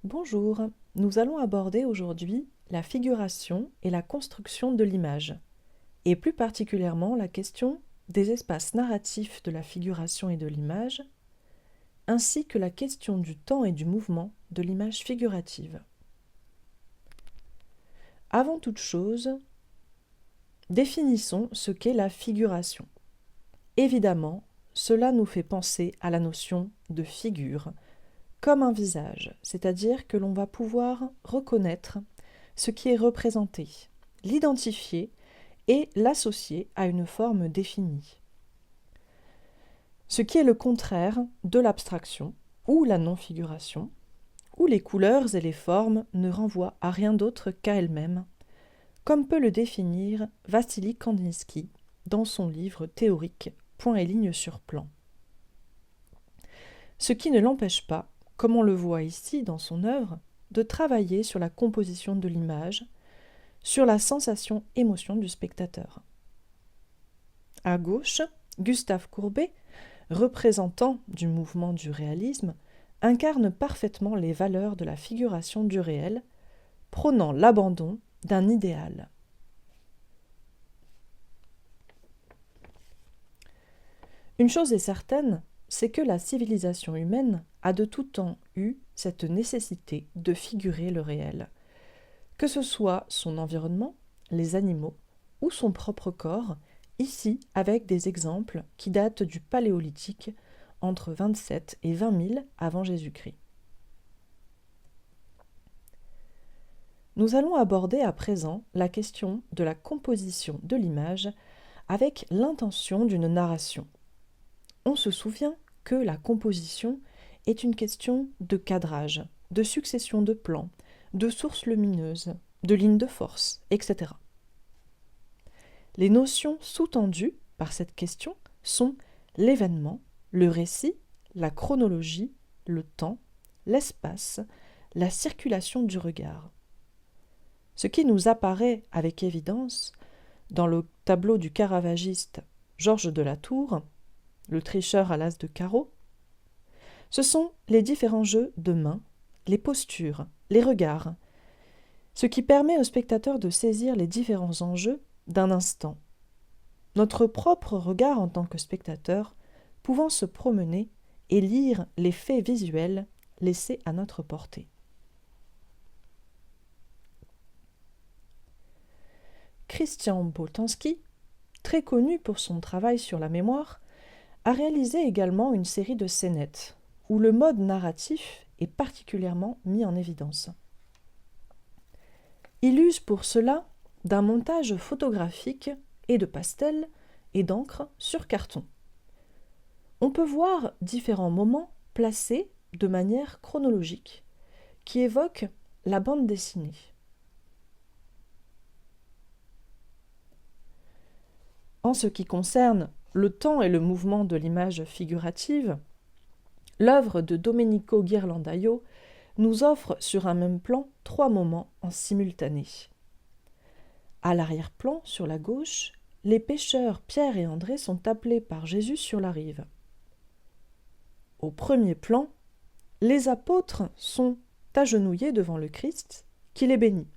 Bonjour, nous allons aborder aujourd'hui la figuration et la construction de l'image, et plus particulièrement la question des espaces narratifs de la figuration et de l'image, ainsi que la question du temps et du mouvement de l'image figurative. Avant toute chose, définissons ce qu'est la figuration. Évidemment, cela nous fait penser à la notion de figure, comme un visage, c'est-à-dire que l'on va pouvoir reconnaître ce qui est représenté, l'identifier et l'associer à une forme définie. Ce qui est le contraire de l'abstraction ou la non-figuration, où les couleurs et les formes ne renvoient à rien d'autre qu'à elles-mêmes, comme peut le définir Vassili Kandinsky dans son livre théorique Points et lignes sur plan. Ce qui ne l'empêche pas, comme on le voit ici dans son œuvre, de travailler sur la composition de l'image, sur la sensation-émotion du spectateur. À gauche, Gustave Courbet, représentant du mouvement du réalisme, incarne parfaitement les valeurs de la figuration du réel, prônant l'abandon d'un idéal. Une chose est certaine, c'est que la civilisation humaine a de tout temps eu cette nécessité de figurer le réel, que ce soit son environnement, les animaux ou son propre corps, ici avec des exemples qui datent du Paléolithique entre 27 et 20 000 avant Jésus-Christ. Nous allons aborder à présent la question de la composition de l'image avec l'intention d'une narration. On se souvient que la composition est une question de cadrage, de succession de plans, de sources lumineuses, de lignes de force, etc. Les notions sous-tendues par cette question sont l'événement, le récit, la chronologie, le temps, l'espace, la circulation du regard. Ce qui nous apparaît avec évidence dans le tableau du caravagiste Georges de la Tour, le tricheur à l'as de carreau, ce sont les différents jeux de mains, les postures, les regards, ce qui permet au spectateur de saisir les différents enjeux d'un instant. Notre propre regard en tant que spectateur pouvant se promener et lire les faits visuels laissés à notre portée. Christian Boltanski, très connu pour son travail sur la mémoire, a réalisé également une série de scénettes où le mode narratif est particulièrement mis en évidence. Il use pour cela d'un montage photographique et de pastels et d'encre sur carton. On peut voir différents moments placés de manière chronologique qui évoquent la bande dessinée. En ce qui concerne le temps et le mouvement de l'image figurative, l'œuvre de Domenico Ghirlandaio nous offre sur un même plan 3 moments en simultané. À l'arrière-plan, sur la gauche, les pêcheurs Pierre et André sont appelés par Jésus sur la rive. Au premier plan, les apôtres sont agenouillés devant le Christ qui les bénit.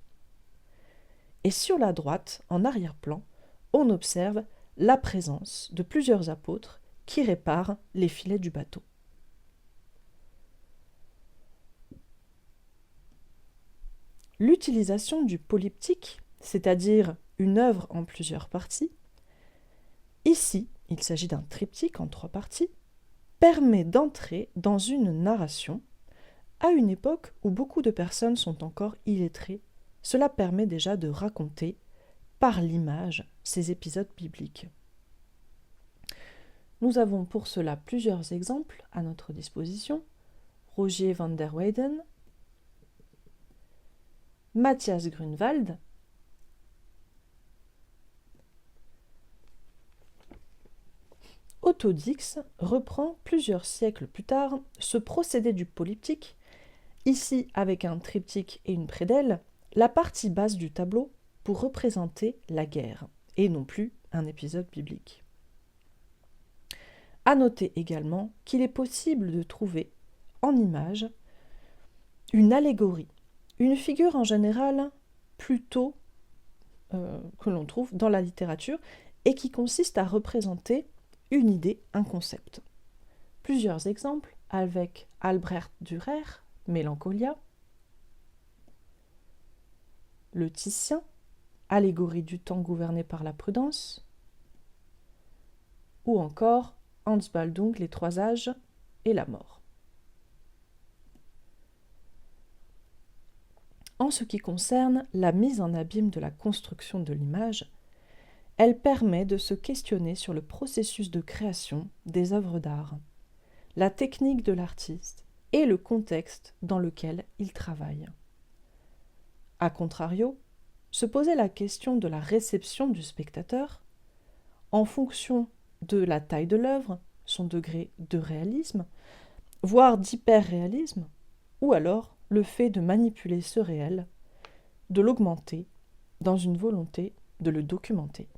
Et sur la droite, en arrière-plan, on observe la présence de plusieurs apôtres qui réparent les filets du bateau. L'utilisation du polyptyque, c'est-à-dire une œuvre en plusieurs parties, ici il s'agit d'un triptyque en 3 parties, permet d'entrer dans une narration à une époque où beaucoup de personnes sont encore illettrées. Cela permet déjà de raconter par l'image ces épisodes bibliques. Nous avons pour cela plusieurs exemples à notre disposition. Rogier van der Weyden, Matthias Grunewald, Otto Dix reprend plusieurs siècles plus tard ce procédé du polyptyque, ici avec un triptyque et une prédelle, la partie basse du tableau pour représenter la guerre, et non plus un épisode biblique. À noter également qu'il est possible de trouver en image Une allégorie, une figure en général plutôt que l'on trouve dans la littérature et qui consiste à représenter une idée, un concept. Plusieurs exemples avec Albrecht Dürer, Mélancolia, le Titien, allégorie du temps gouverné par la prudence, ou encore Hans Baldung, les trois âges et la mort. En ce qui concerne la mise en abîme de la construction de l'image, elle permet de se questionner sur le processus de création des œuvres d'art, la technique de l'artiste et le contexte dans lequel il travaille. A contrario, se poser la question de la réception du spectateur, en fonction de la taille de l'œuvre, son degré de réalisme, voire d'hyperréalisme, ou alors le fait de manipuler ce réel, de l'augmenter dans une volonté de le documenter.